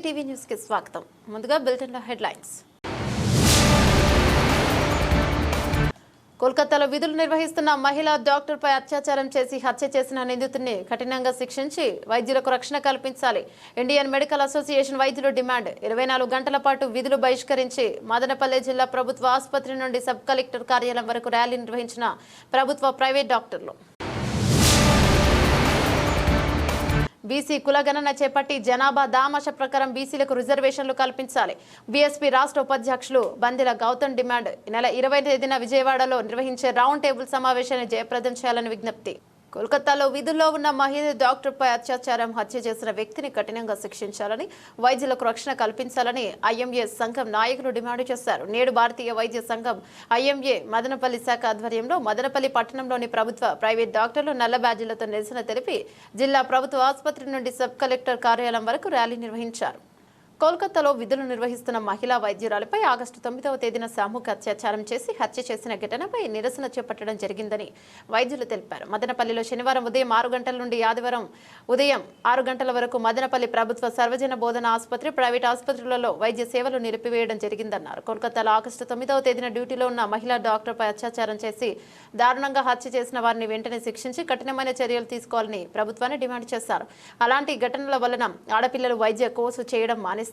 TV news కి స్వాగతం. ముందుగా బులెటిన్ లో హెడ్లైన్స్. కోల్కతాలో విధులు నిర్వహిస్తున్న మహిళా డాక్టర్పై అత్యాచారం చేసి హత్య చేసిన నిందితుడిని కఠినంగా శిక్షించి వైద్యులకు రక్షణ కల్పించాలి. ఇండియన్ మెడికల్ అసోసియేషన్ వైద్యులు డిమాండ్. 24 గంటల పాటు విధులు బహిష్కరించి మదనపల్లె జిల్లా ప్రభుత్వ ఆసుపత్రి నుండి సబ్ కలెక్టర్ కార్యాలయం వరకు ర్యాలీ నిర్వహించిన ప్రభుత్వ ప్రైవేట్ డాక్టర్లు. బీసీ కులగణన చేపట్టి జనాభా దామాష ప్రకారం బీసీలకు రిజర్వేషన్లు కల్పించాలి. బీఎస్పీ రాష్ట్ర ఉపాధ్యక్షులు బందెల గౌతమ్ డిమాండ్. ఈ నెల 20వ తేదీన విజయవాడలో నిర్వహించే రౌండ్ టేబుల్ సమావేశాన్ని జయప్రదం చేయాలని విజ్ఞప్తి. కోల్కతాలో విధుల్లో ఉన్న మహిళా డాక్టర్పై అత్యాచారం హత్య చేసిన వ్యక్తిని కఠినంగా శిక్షించాలని, వైద్యులకు రక్షణ కల్పించాలని ఐఎంఏ సంఘం నాయకులు డిమాండ్ చేశారు. నేడు భారతీయ వైద్య సంఘం ఐఎంఏ మదనపల్లి శాఖ ఆధ్వర్యంలో మదనపల్లి పట్టణంలోని ప్రభుత్వ ప్రైవేట్ డాక్టర్లు నల్ల బ్యాడ్జీలతో నిరసన తెలిపి జిల్లా ప్రభుత్వ ఆసుపత్రి నుండి సబ్ కలెక్టర్ కార్యాలయం వరకు ర్యాలీ నిర్వహించారు. కోల్కతాలో విధులు నిర్వహిస్తున్న మహిళా వైద్యురాలపై ఆగస్టు 9వ తేదీన సామూహిక అత్యాచారం చేసి హత్య చేసిన ఘటనపై నిరసన చేపట్టడం జరిగిందని వైద్యులు తెలిపారు. మదనపల్లిలో శనివారం ఉదయం 6 గంటల నుండి ఆదివారం ఉదయం 6 గంటల వరకు మదనపల్లి ప్రభుత్వ సర్వజన బోధన ఆసుపత్రి, ప్రైవేట్ ఆసుపత్రులలో వైద్య సేవలు నిలిపివేయడం జరిగిందన్నారు. కోల్కతాలో ఆగస్టు 9వ తేదీన డ్యూటీలో ఉన్న మహిళా డాక్టర్పై అత్యాచారం చేసి దారుణంగా హత్య చేసిన వారిని వెంటనే శిక్షించి కఠినమైన చర్యలు తీసుకోవాలని ప్రభుత్వాన్ని డిమాండ్ చేశారు. అలాంటి ఘటనల వలన ఆడపిల్లలు వైద్య కోర్సు చేయడం మానేస్తారని,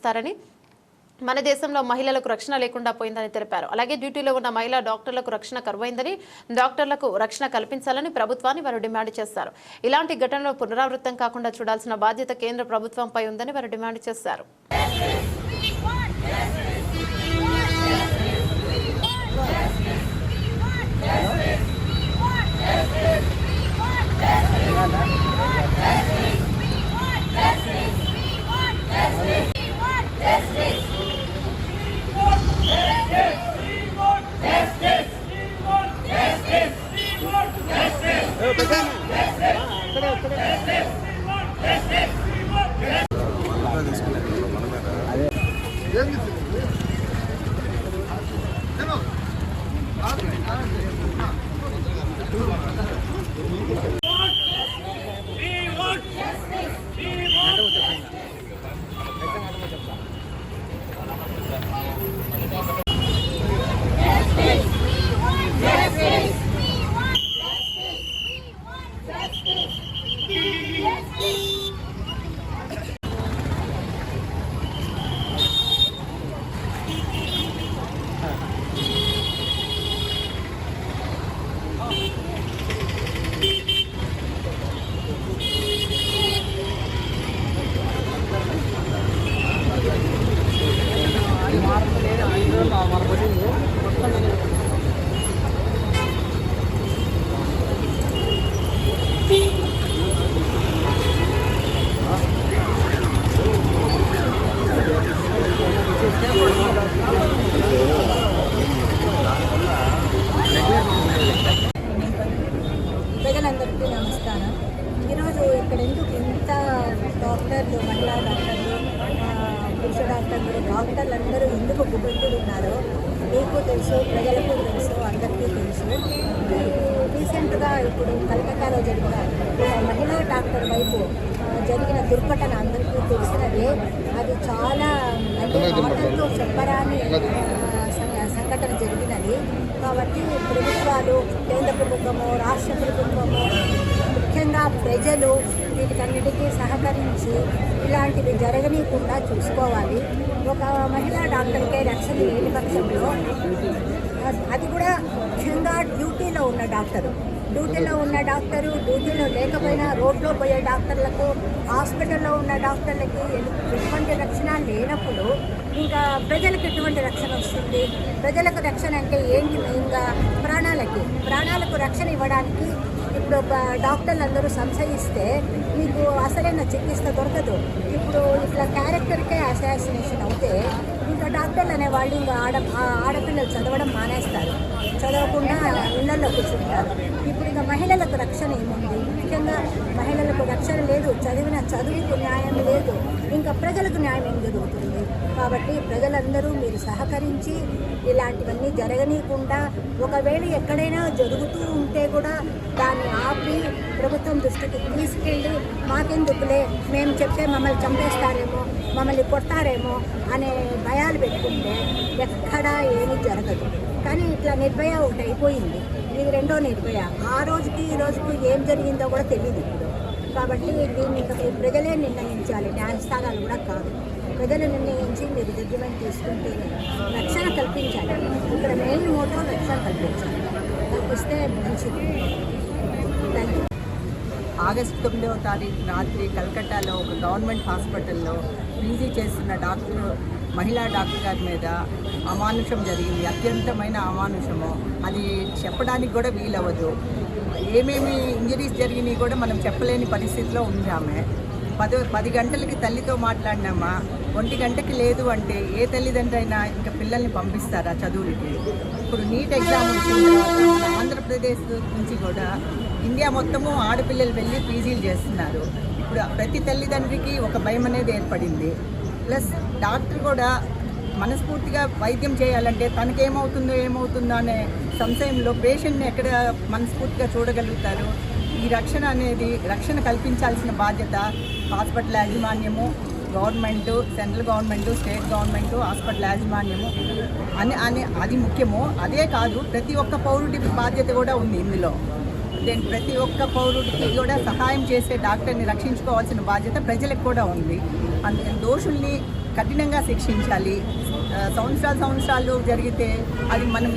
మన దేశంలో మహిళలకు రక్షణ లేకుండా పోయిందని తెలిపారు. అలాగే డ్యూటీలో ఉన్న మహిళా డాక్టర్లకు రక్షణ కరువైందని, డాక్టర్లకు రక్షణ కల్పించాలని ప్రభుత్వాన్ని వారు డిమాండ్ చేశారు. ఇలాంటి ఘటనలు పునరావృతం కాకుండా చూడాల్సిన బాధ్యత కేంద్ర ప్రభుత్వంపై ఉందని వారు డిమాండ్ చేశారు. ప్రజలందరికీ నమస్కారం. ఈరోజు ఇక్కడ ఎందుకు ఇంత డాక్టర్లు, మహిళా డాక్టర్లు, పురుష డాక్టర్లు అందరూ ఎందుకు గుబెట్టులు ఉన్నారో మీకు తెలుసు, ప్రజలకు తెలుసు, అందరికీ తెలుసు. రీసెంట్గా ఇప్పుడు కలకత్తాలో జరిగిన మహిళా డాక్టర్ వైపు జరిగిన దుర్ఘటన అందరికీ తెలిసినదే. అది చాలా అంటే మాటలతో చెప్పరాని సంఘటన జరిగినది. కాబట్టి ప్రభుత్వాలు, కేంద్ర ప్రభుత్వము, రాష్ట్ర ప్రభుత్వము, ముఖ్యంగా ప్రజలు వీటికన్నిటికీ సహకరించి ఇలాంటివి జరగనీయకుండా చూసుకోవాలి. ఒక మహిళా డాక్టర్కే రక్షణ లేని పక్షంలో, అది కూడా ముఖ్యంగా డ్యూటీలో ఉన్న డాక్టరు, డ్యూటీలో లేకపోయినా రోడ్లో పోయే డాక్టర్లకు, హాస్పిటల్లో ఉన్న డాక్టర్లకి ఎటువంటి రక్షణ లేనప్పుడు ఇంకా ప్రజలకు ఎటువంటి రక్షణ వస్తుంది? ప్రజలకు రక్షణ అంటే ఏంటి? మెయిన్గా ప్రాణాలకు రక్షణ ఇవ్వడానికి ఇప్పుడు డాక్టర్లు అందరూ సంశయిస్తే మీకు అసలైన చికిత్స దొరకదు. ఇప్పుడు ఇట్లా క్యారెక్టర్కే అసాసినేషన్ అవుతే ఇంకా డాక్టర్లు అనేవాళ్ళు ఇంకా ఆడపిల్లలు చదవడం మానేస్తారు, చదవకుండా ఇళ్లలో కూర్చుంటారు. ఇప్పుడు ఇంకా మహిళలకు రక్షణ ఏముంది? ముఖ్యంగా మహిళలకు రక్షణ లేదు, చదివిన చదువుకు న్యాయం లేదు, ఇంకా ప్రజలకు న్యాయం ఏం జరుగుతుంది? కాబట్టి ప్రజలందరూ మీరు సహకరించి ఇలాంటివన్నీ జరగనీయకుండా, ఒకవేళ ఎక్కడైనా జరుగుతూ ఉంటే కూడా దాన్ని ఆపి ప్రభుత్వం దృష్టికి తీసుకెళ్ళి మాకెందుకులే మేము చెప్తే మమ్మల్ని చంపేస్తారేమో మమ్మల్ని కొడతారేమో అనే భయాలు పెట్టుకుంటే ఎక్కడా ఏమీ జరగదు. కానీ ఇట్లా నిర్భయ ఒకటి అయిపోయింది, ఇది రెండో నిర్భయ. ఆ రోజుకి ఈ రోజుకి ఏం జరిగిందో కూడా తెలియదు ఇప్పుడు. కాబట్టి దీన్ని ప్రజలే నిర్ణయించాలి, న్యాయస్థానాలు కూడా కాదు. ప్రజలు నిర్ణయించి మీరు జడ్జిమెంట్ తీసుకుంటే రక్షణ కల్పించాలి. ఇక్కడ మెయిన్ మోటో రక్షణ కల్పించాలి, కల్పిస్తే మంచిది. Thank you. ఆగస్టు 9వ తారీఖు రాత్రి కలకట్టాలో ఒక గవర్నమెంట్ హాస్పిటల్లో పీజీ చేస్తున్న మహిళా డాక్టర్ గారి మీద అమానుషం జరిగింది. అత్యంతమైన అమానుషము. అది చెప్పడానికి కూడా వీలవ్వదు. ఏమేమి ఇంజరీస్ జరిగినాయి కూడా మనం చెప్పలేని పరిస్థితిలో ఉంది. ఆమె 10 గంటలకి తల్లితో మాట్లాడినామా, 1 గంటకి లేదు అంటే ఏ తల్లిదండ్రైనా ఇంకా పిల్లల్ని పంపిస్తారా చదువులకి? ఇప్పుడు నీట్ ఎగ్జామ్ వచ్చిన తర్వాత ఆంధ్రప్రదేశ్ నుంచి కూడా ఇండియా మొత్తము ఆడపిల్లలు వెళ్ళి పీజీలు చేస్తున్నారు. ఇప్పుడు ప్రతి తల్లిదండ్రికి ఒక భయం అనేది ఏర్పడింది. ప్లస్ డాక్టర్ కూడా మనస్ఫూర్తిగా వైద్యం చేయాలంటే తనకేమవుతుందో అనే సంశయంలో పేషెంట్ని ఎక్కడ మనస్ఫూర్తిగా చూడగలుగుతారు? ఈ రక్షణ కల్పించాల్సిన బాధ్యత హాస్పిటల్ యాజమాన్యము, government, central government, state government, hospital యాజమాన్యము అని అది ముఖ్యము. అదే కాదు, ప్రతి ఒక్క పౌరుడి బాధ్యత కూడా ఉంది ఇందులో. ప్రతి ఒక్క పౌరుడికి కూడా సహాయం చేసే డాక్టర్ని రక్షించుకోవాల్సిన బాధ్యత ప్రజలకు కూడా ఉంది. అందుకని దోషుల్ని కఠినంగా శిక్షించాలి. సంవత్సరాలు జరిగితే అది మనం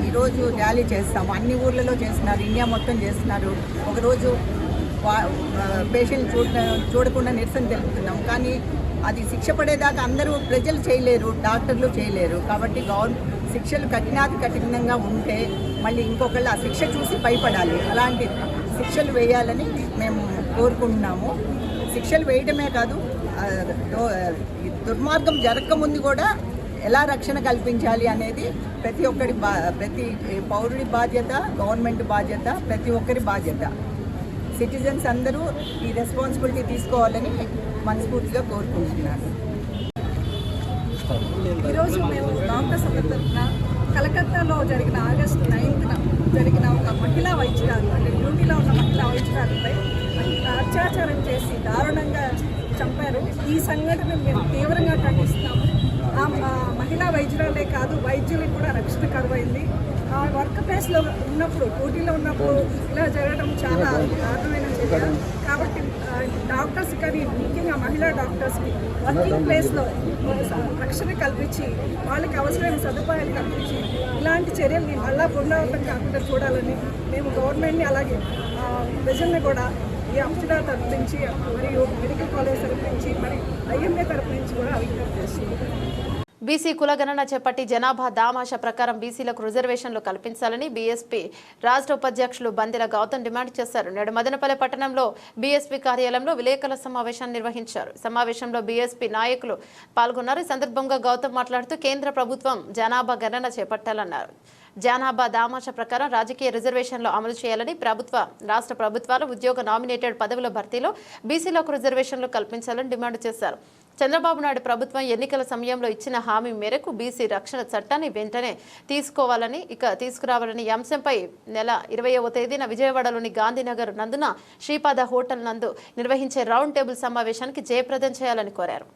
ఈరోజు ర్యాలీ చేస్తాము, అన్ని ఊర్లలో చేస్తున్నారు, ఇండియా మొత్తం చేస్తున్నారు. ఒకరోజు పేషెంట్ చూడకుండా నిరసన తెలుపుతున్నాం. కానీ అది శిక్ష పడేదాకా అందరూ ప్రజలు చేయలేరు, డాక్టర్లు చేయలేరు. కాబట్టి శిక్షలు కఠినంగా ఉంటే మళ్ళీ ఇంకొకళ్ళు ఆ శిక్ష చూసి భయపడాలి. అలాంటి శిక్షలు వేయాలని మేము కోరుకుంటున్నాము. శిక్షలు వేయడమే కాదు, దుర్మార్గం జరగకముందు కూడా ఎలా రక్షణ కల్పించాలి అనేది ప్రతి పౌరుడి బాధ్యత, గవర్నమెంట్ బాధ్యత, ప్రతి ఒక్కరి బాధ్యత. సిటిజన్స్ అందరూ ఈ రెస్పాన్సిబిలిటీ తీసుకోవాలని మనస్ఫూర్తిగా కోరుకుంటున్నాను. ఈరోజు మేము డాక్టర్స్ అందరి తరఫున కలకత్తాలో జరిగిన ఆగస్టు 9న జరిగిన ఒక మహిళా వైద్యురాలు, అంటే డ్యూటీలో ఉన్న మహిళా వైద్యురాలపై అత్యాచారం చేసి దారుణంగా చంపారు. ఈ సంఘటన మేము తీవ్రంగా ఖండిస్తున్నాము. ఆ మహిళా వైద్యురాలే కాదు, వైద్యులకు కూడా రక్షణ కరువైంది. వర్క్ ప్లేస్లో ఉన్నప్పుడు, డ్యూటీలో ఉన్నప్పుడు ఇలా జరగడం చాలా దారుణమైన చర్య. కాబట్టి డాక్టర్స్ కానీ ముఖ్యంగా మహిళా డాక్టర్స్కి వర్కింగ్ ప్లేస్లో రక్షణ కల్పించి వాళ్ళకి అవసరమైన సదుపాయాలు కల్పించి ఇలాంటి చర్యల్ని మళ్ళా పునరావృతం కాకుండా చూడాలని మేము గవర్నమెంట్ని అలాగే ప్రజల్ని కూడా ఈ అంశడా తరపు నుంచి మరియు మెడికల్ కాలేజ్ తరపు నుంచి మరి ఐఎంఏ తరపు నుంచి కూడా విజ్ఞప్తి చేస్తున్నాం. బీసీ కులగణన చేపట్టి జనాభా దామాషా ప్రకారం బీసీలకు రిజర్వేషన్లు కల్పించాలని బీఎస్పీ రాష్ట్ర ఉపాధ్యక్షులు బందెల గౌతమ్ డిమాండ్ చేశారు. నేడు మదనపల్లె పట్టణంలో బీఎస్పీ కార్యాలయంలో విలేకరుల సమావేశాన్ని నిర్వహించారు. సమావేశంలో బీఎస్పీ నాయకులు పాల్గొన్నారు. ఈ సందర్భంగా గౌతమ్ మాట్లాడుతూ కేంద్ర ప్రభుత్వం జనాభా గణన చేపట్టాలన్నారు. జనాభా దామాషా ప్రకారం రాజకీయ రిజర్వేషన్లు అమలు చేయాలని రాష్ట్ర ప్రభుత్వాలు ఉద్యోగ నామినేటెడ్ పదవుల భర్తీలో బీసీలకు రిజర్వేషన్లు కల్పించాలని డిమాండ్ చేశారు. చంద్రబాబు నాయుడు ప్రభుత్వం ఎన్నికల సమయంలో ఇచ్చిన హామీ మేరకు బీసీ రక్షణ చట్టాన్ని వెంటనే తీసుకురావాలని అంశంపై నెల 20వ తేదీన విజయవాడలోని గాంధీనగర్ నందున శ్రీపాద హోటల్ నందు నిర్వహించే రౌండ్ టేబుల్ సమావేశానికి జయప్రదం చేయాలని కోరారు.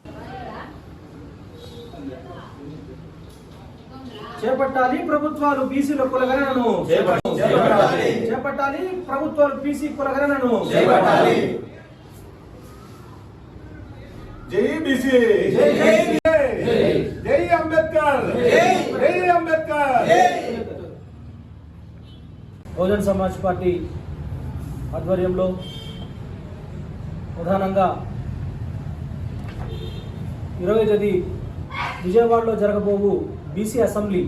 చేపట్టాలి ప్రభుత్వాలు బీసీల కులగణనను చేపట్టాలి ప్రభుత్వాలు బీసీ కులగణనను జై బీసీ జై అంబేద్కర్ జై అంబేద్కర్. బహుజన్ సమాజ్ పార్టీ ఆధ్వర్యంలో ప్రధానంగా 20వ తేదీ విజయవాడలో జరగబోవు బీసీ అసెంబ్లీ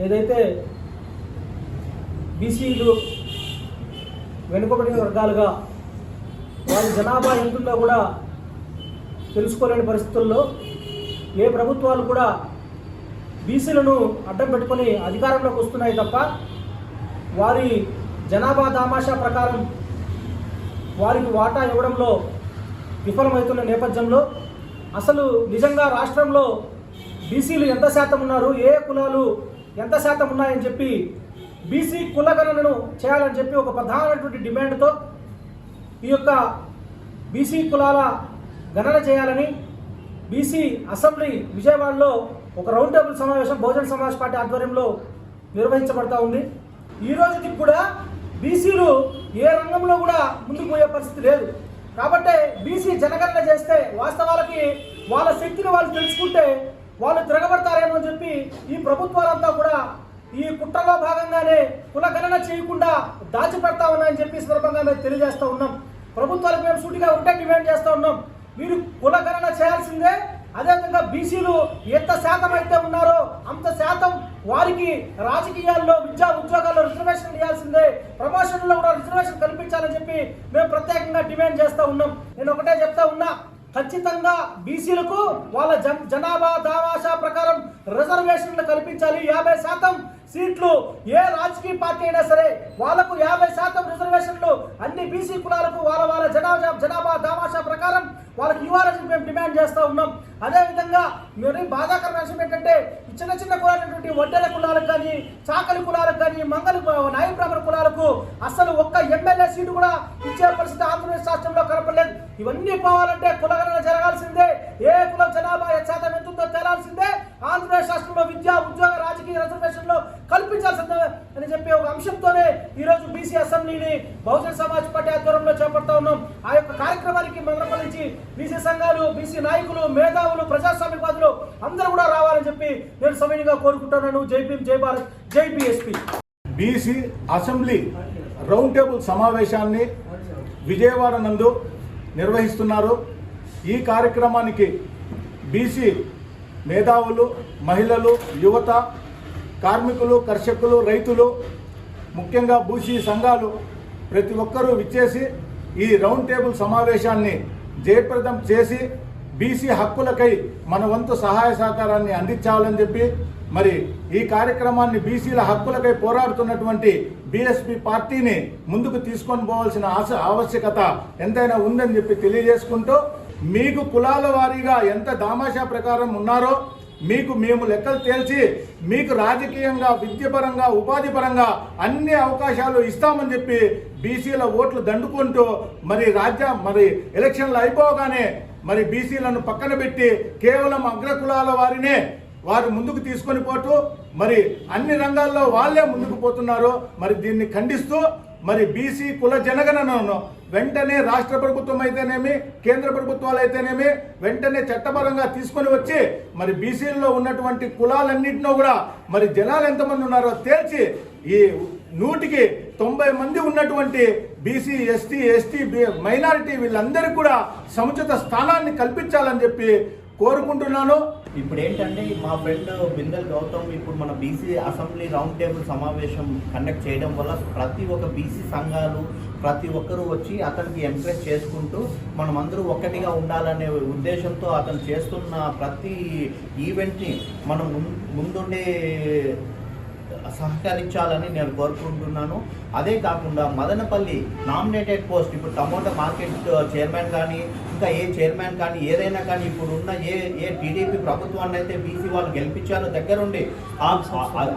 ఏదైతే బీసీలు వెనుకబడిన వర్గాలుగా వారి జనాభా ఎంతుందో కూడా తెలుసుకోలేని పరిస్థితుల్లో ఏ ప్రభుత్వాలు కూడా బీసీలను అడ్డం పెట్టుకొని అధికారంలోకి వస్తున్నాయి తప్ప వారి జనాభా దామాషా ప్రకారం వారికి వాటా ఇవ్వడంలో విఫలమవుతున్న నేపథ్యంలో అసలు నిజంగా రాష్ట్రంలో బీసీలు ఎంత శాతం ఉన్నారు, ఏ కులాలు ఎంత శాతం ఉన్నాయని చెప్పి బీసీ కులగణనను చేయాలని చెప్పి ఒక ప్రధానమైనటువంటి డిమాండ్తో ఈ యొక్క బీసీ కులాల గణన చేయాలని బీసీ అసెంబ్లీ విజయవాడలో ఒక రౌండ్ టేబుల్ సమావేశం బహుజన్ సమాజ్ పార్టీ ఆధ్వర్యంలో నిర్వహించబడతా ఉంది. ఈ రోజుకి కూడా బీసీలు ఏ రంగంలో కూడా ముందుకు పోయే పరిస్థితి లేదు. కాబట్టి బీసీ జనగణన చేస్తే వాస్తవాలకి వాళ్ళ శక్తిని వాళ్ళు తెలుసుకుంటే వాళ్ళు తిరగబడతారేమో అని చెప్పి ఈ ప్రభుత్వాలంతా కూడా ఈ కుట్రలో భాగంగానే కులగణన చేయకుండా దాచిపెడతా ఉన్నాయని చెప్పి సందర్భంగా మేము తెలియజేస్తూ ఉన్నాం. ప్రభుత్వాలకు మేము సూటిగా ఉంటే డిమాండ్ చేస్తూ ఉన్నాం. మీరు కులగణన చేయాల్సిందే. అదేవిధంగా బీసీలు ఎంత శాతం అయితే ఉన్నారో అంత శాతం వారికి రాజకీయాల్లో విద్యా ఉద్యోగాల్లో రిజర్వేషన్ ఇవ్వాల్సిందే. ప్రమోషన్లో కూడా రిజర్వేషన్ కల్పించాలని చెప్పి మేము ప్రత్యేకంగా డిమాండ్ చేస్తూ ఉన్నాం. నేను ఒకటే చెప్తా ఉన్నా, ఖచ్చితంగా బీసీలకు వాళ్ళ జనాభా దామాషా ప్రకారం రిజర్వేషన్లు కల్పించాలి. 50% సీట్లు ఏ రాజకీయ పార్టీ అయినా సరే వాళ్ళకు 50% రిజర్వేషన్లు అన్ని బీసీ కులాలకు వాళ్ళ వాళ్ళ జనాభా దామాషా ప్రకారం వాళ్ళకి ఇవ్వాలని మేము డిమాండ్ చేస్తూ ఉన్నాం. అదేవిధంగా మరి బాధాకరమైన విషయం ఏంటంటే చిన్న చిన్న కులాలైనటువంటి వడ్డెల కులాలకు కానీ చాకలి కులాలకు కానీ మంగళ నాయ బ్రాహ్మణ కులాలకు అసలు ఒక్క ఎమ్మెల్యే సీటు కూడా ఇచ్చే పరిస్థితి ఆంధ్రప్రదేశ్ రాష్ట్రంలో కనపడలేదు. ఇవన్నీ పోవాలంటే కులగణన జరగాల్సిందే. ఏ కులం జనాభా శాతం ఎంతుందో తేలాల్సిందే. ఆంధ్రప్రదేశ్ రాష్ట్రంలో విద్యా ఉద్యోగ రాజకీయ రిజర్వేషన్లు కల్పించాల్సిందే అని చెప్పి ఒక అంశంతోనే ఈరోజు బీసీ అసెంబ్లీని బహుజన్ సమాజ్ పార్టీ ఆధ్వర్యంలో చేపడతా ఉన్నాం. ఆ యొక్క కార్యక్రమానికి మంగళపలించి బీసీ సంఘాలు, బీసీ నాయకులు, మేధావులు, ప్రజాస్వామ్యవాదులు అందరూ కూడా రావాలని చెప్పి నేను సవినీయంగా కోరుకుంటున్నాను. జై భీమ్, జై భారత్, జై BSP. BC assembly round table సమావేశాన్ని విజయవాడ నందు నిర్వహిస్తున్నారు. ఈ కార్యక్రమానికి బీసీ మేధావులు, మహిళలు, యువత, కార్మికులు, కర్షకులు, రైతులు, ముఖ్యంగా బీసీ సంఘాలు ప్రతి ఒక్కరూ విచ్చేసి ఈ రౌండ్ టేబుల్ సమావేశాన్ని జయప్రదం చేసి బీసీ హక్కులకై మన వంతు సహాయ సహకారాన్ని అందించాలని చెప్పి మరి ఈ కార్యక్రమాన్ని బీసీల హక్కులకై పోరాడుతున్నటువంటి బీఎస్పీ పార్టీని ముందుకు తీసుకొని పోవాల్సిన ఆవశ్యకత ఎంతైనా ఉందని చెప్పి తెలియజేసుకుంటూ మీకు కులాల వారీగా ఎంత దామాషా ప్రకారం ఉన్నారో మీకు మేము లెక్కలు తేల్చి మీకు రాజకీయంగా, విద్యపరంగా, ఉపాధి పరంగా అన్ని అవకాశాలు ఇస్తామని చెప్పి బీసీల ఓట్లు దండుకుంటూ మరి ఎలక్షన్లు అయిపోగానే మరి బీసీలను పక్కన పెట్టి కేవలం అగ్రకులాల వారినే వారు ముందుకు తీసుకొని పోతూ మరి అన్ని రంగాల్లో వాళ్ళే ముందుకు పోతున్నారు. మరి దీన్ని ఖండిస్తూ మరి బీసీ కుల జనగణనను వెంటనే రాష్ట్ర ప్రభుత్వం అయితేనేమి, కేంద్ర ప్రభుత్వాలు అయితేనేమి వెంటనే చట్టపరంగా తీసుకొని వచ్చి మరి బీసీల్లో ఉన్నటువంటి కులాలన్నింటినో కూడా మరి జనాలు ఎంతమంది ఉన్నారో తేల్చి ఈ 100కి 90 మంది ఉన్నటువంటి బీసీ, ఎస్టీ మైనారిటీ వీళ్ళందరికీ కూడా సముచిత స్థానాన్ని కల్పించాలని చెప్పి కోరుకుంటున్నాను. ఇప్పుడు ఏంటంటే మా ఫ్రెండ్ బిందెల్ గౌతమ్ ఇప్పుడు మన బీసీ అసెంబ్లీ రౌండ్ టేబుల్ సమావేశం కండక్ట్ చేయడం వల్ల ప్రతి ఒక్క బీసీ సంఘాలు ప్రతి ఒక్కరూ వచ్చి అతనికి ఎంకరేజ్ చేసుకుంటూ మనం అందరూ ఒక్కటిగా ఉండాలనే ఉద్దేశంతో అతను చేస్తున్న ప్రతి ఈవెంట్ని మనం ముందుండే సహకరించాలని నేను కోరుకుంటున్నాను. అదే కాకుండా మదనపల్లి నామినేటెడ్ పోస్ట్ ఇప్పుడు టమోటా మార్కెట్ చైర్మన్ కానీ ఇంకా ఏ చైర్మన్ కానీ ఏదైనా కానీ ఇప్పుడు ఉన్న ఏ టీడీపీ ప్రభుత్వాన్ని అయితే బీసీ వాళ్ళు గెలిపించారో దగ్గరుండి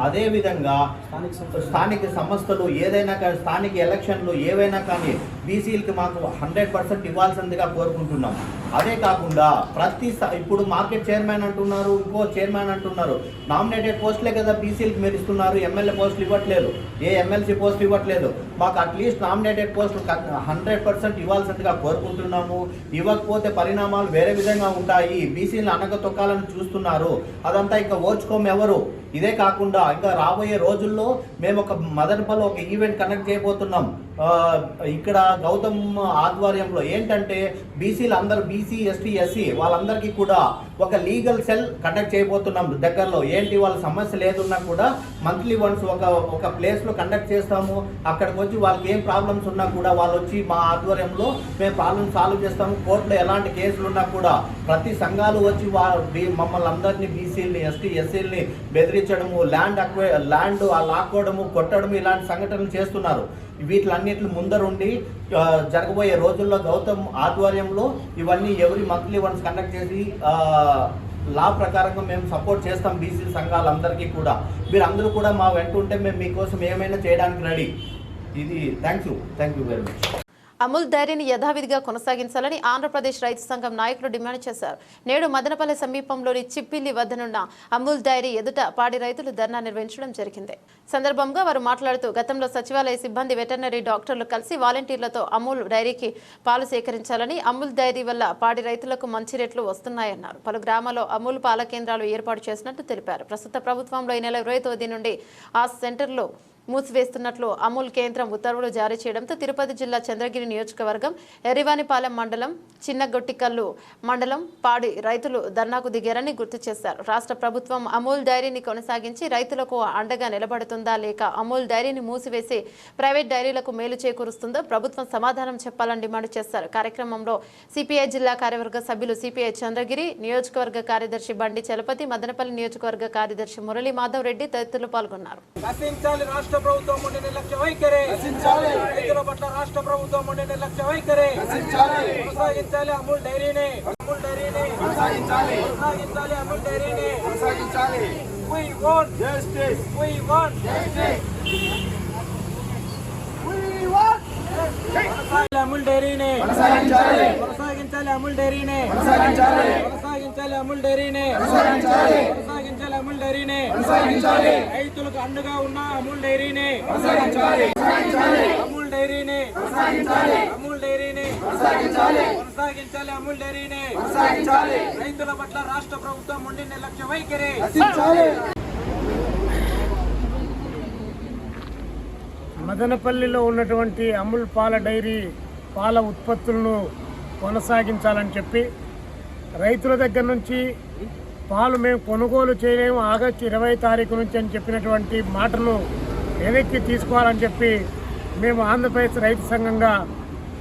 అదేవిధంగా స్థానిక సంస్థలు ఏదైనా కానీ స్థానిక ఎలక్షన్లు ఏవైనా కానీ బీసీలకి మాకు 100% ఇవ్వాల్సిందిగా కోరుకుంటున్నాం. అదే కాకుండా ఇప్పుడు మార్కెట్ చైర్మన్ అంటున్నారు, ఇంకో చైర్మన్ అంటున్నారు. నామినేటెడ్ పోస్టులే కదా బీసీలకు మీరు ఇస్తున్నారు, ఎమ్మెల్యే పోస్టులు ఇవ్వట్లేదు, ఏ ఎమ్మెల్సీ పోస్టులు ఇవ్వట్లేదు. మాకు అట్లీస్ట్ నామినేటెడ్ పోస్టులు 100% ఇవ్వాల్సిందిగా కోరుకుంటున్నాము. ఇవ్వకపోతే పరిణామాలు వేరే విధంగా ఉంటాయి. బీసీలను అనగతొక్కాలని చూస్తున్నారు. అదంతా ఇంకా ఓర్చుకోము ఎవరు. ఇదే కాకుండా ఇంకా రాబోయే రోజుల్లో మేము ఒక మదనపల్లి ఒక ఈవెంట్ కండక్ట్ చేయబోతున్నాం. ఇక్కడ గౌతమ్ ఆధ్వర్యంలో ఏంటంటే బీసీలు అందరూ బీసీ, ఎస్సీ వాళ్ళందరికీ కూడా ఒక లీగల్ సెల్ కండక్ట్ చేయబోతున్నాం దగ్గరలో. ఏంటి వాళ్ళ సమస్యలు ఏదున్నా కూడా మంత్లీ వన్స్ ఒక ప్లేస్లో కండక్ట్ చేస్తాము. అక్కడికి వచ్చి వాళ్ళకి ఏం ప్రాబ్లమ్స్ ఉన్నా కూడా వాళ్ళు వచ్చి మా ఆధ్వర్యంలో మేము ప్రాబ్లమ్ సాల్వ్ చేస్తాము. కోర్టులో ఎలాంటి కేసులు ఉన్నా కూడా ప్రతి సంఘాలు వచ్చి మమ్మల్ని అందరినీ బీసీలని, ఎస్సీలని బెదిరించడము, ల్యాండ్ లాక్కోవడము, కొట్టడము ఇలాంటి సంఘటనలు చేస్తున్నారు. వీటిలన్నింటి ముందరుండి జరగబోయే రోజుల్లో గౌతమ్ ఆధ్వర్యంలో ఇవన్నీ ఎవరి మంత్లీ వన్స్ కండక్ట్ చేసి లా ప్రకారంగా మేము సపోర్ట్ చేస్తాం బీసీ సంఘాలందరికీ కూడా. మీరు అందరూ కూడా మా వెంట ఉంటే మేము మీకోసం ఏమైనా చేయడానికి రెడీ. ఇది thank you very much. Amul డైరీని యథావిధిగా కొనసాగించాలని ఆంధ్రప్రదేశ్ రైతు సంఘం నాయకులు డిమాండ్ చేశారు. నేడు మదనపల్లె సమీపంలోని చిప్పిల్లి వద్దనున్న అమూల్ డైరీ ఎదుట పాడి రైతులు ధర్నా నిర్వహించడం జరిగింది. సందర్భంగా వారు మాట్లాడుతూ గతంలో సచివాలయ సిబ్బంది, వెటర్నరీ డాక్టర్లు కలిసి వాలంటీర్లతో అమూల్ డైరీకి పాలు సేకరించాలని, అమూల్ డైరీ వల్ల పాడి రైతులకు మంచి రేట్లు వస్తున్నాయన్నారు. పలు గ్రామాల్లో అమూల్ పాల కేంద్రాలు ఏర్పాటు చేసినట్టు తెలిపారు. ప్రస్తుత ప్రభుత్వంలో ఈ నెల 20వ తేదీ నుండి ఆ సెంటర్లో మూసివేస్తున్నట్లు అమూల్ కేంద్రం ఉత్తర్వులు జారీ చేయడంతో తిరుపతి జిల్లా చంద్రగిరి నియోజకవర్గం ఎర్రివానిపాలెం మండలం చిన్నగొట్టికల్లు మండలం పాడి రైతులు ధర్నాకు దిగారని గుర్తు చేశారు. రాష్ట్ర ప్రభుత్వం అమూల్ డైరీని కొనసాగించి రైతులకు అండగా నిలబడుతుందా లేక అమూల్ డైరీని మూసివేసి ప్రైవేట్ డైరీలకు మేలు చేకూరుస్తుందో ప్రభుత్వం సమాధానం చెప్పాలని డిమాండ్ చేశారు. కార్యక్రమంలో సిపిఐ జిల్లా కార్యవర్గ సభ్యులు, సిపిఐ చంద్రగిరి నియోజకవర్గ కార్యదర్శి బండి చలపతి, మదనపల్లి నియోజకవర్గ కార్యదర్శి మురళీ మాధవ్ రెడ్డి తదితరులు పాల్గొన్నారు. రాష్ట్ర ప్రభుత్వం ఉండే నిర్లక్ష్య వైఖరి, రైతుల పట్ల రాష్ట్ర ప్రభుత్వం ఉండే నిర్లక్ష్య వైఖరి కొనసాగించాలి. అమూల్ డైరీని కొనసాగించాలి. అమూల్ డైరీని కొనసాగించాలి. We want justice. We want justice. Amul డైరీని కొనసాగించాలి. అమూల్ డైరీని కొనసాగించాలి. అమూల్ డైరీని కొనసాగించాలి. అమూల్ డైరీని కొనసాగించాలి. రైతులకు అండగా ఉన్న అమూల్ డైరీని కొనసాగించాలి. అమూల్ డైరీని కొనసాగించాలి. అమూల్ డైరీని కొనసాగించాలి. అమూల్ డైరీని కొనసాగించాలి. రైతుల పట్ల రాష్ట్ర ప్రభుత్వం ఉండే నిర్లక్ష్య వైఖరి. మదనపల్లిలో ఉన్నటువంటి అమూల్ పాల డైరీ పాల ఉత్పత్తులను కొనసాగించాలని చెప్పి రైతుల దగ్గర నుంచి పాలు మేము కొనుగోలు చేయలేము ఆగస్టు 20వ తారీఖు నుంచి అని చెప్పినటువంటి మాటను వెనక్కి తీసుకోవాలని చెప్పి మేము ఆంధ్రప్రదేశ్ రైతు సంఘంగా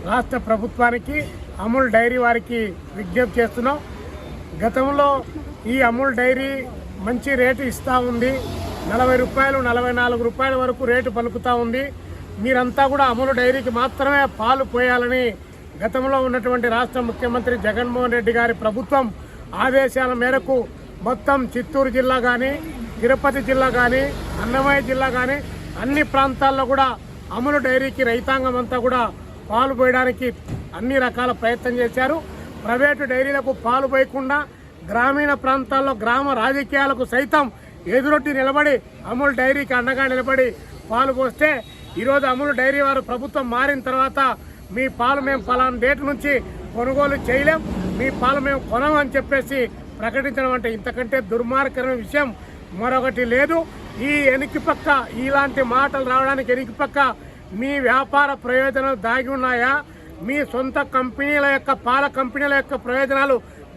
రాష్ట్ర ప్రభుత్వానికి, అమూల్ డైరీ వారికి విజ్ఞప్తి చేస్తున్నాం. గతంలో ఈ అమూల్ డైరీ మంచి రేటు ఇస్తూ ఉంది. 40 రూపాయలు, 44 రూపాయల వరకు రేటు పలుకుతూ ఉంది. మీరంతా కూడా అమూల్ డైరీకి మాత్రమే పాలు పోయాలని గతంలో ఉన్నటువంటి రాష్ట్ర ముఖ్యమంత్రి జగన్మోహన్ రెడ్డి గారి ప్రభుత్వం ఆదేశాల మేరకు మొత్తం చిత్తూరు జిల్లా కానీ, తిరుపతి జిల్లా కానీ, అన్నమయ్య జిల్లా కానీ అన్ని ప్రాంతాల్లో కూడా అమూల్ డైరీకి రైతాంగం అంతా కూడా పాలు పోయడానికి అన్ని రకాల ప్రయత్నం చేశారు. ప్రైవేటు డైరీలకు పాలు పోయకుండా గ్రామీణ ప్రాంతాల్లో గ్రామ రాజకీయాలకు సైతం ఎదురొట్టి నిలబడి అమూల్ డైరీకి అండగా నిలబడి పాలు పోస్తే ఈరోజు అమూల్ డైరీ వారు ప్రభుత్వం మారిన తర్వాత మీ పాలు మేము ఫలానా డేట్ నుంచి కొనుగోలు చేయలేం, మీ పాలు మేము కొనమని చెప్పేసి ప్రకటించడం అంటే ఇంతకంటే దుర్మార్గమైన విషయం మరొకటి లేదు. ఈ వెనక్కి పక్క ఇలాంటి మాటలు రావడానికి వెనక్కి పక్క మీ వ్యాపార ప్రయోజనాలు దాగి ఉన్నాయా? మీ సొంత కంపెనీల యొక్క పాల కంపెనీల యొక్క ప్రయోజనాలు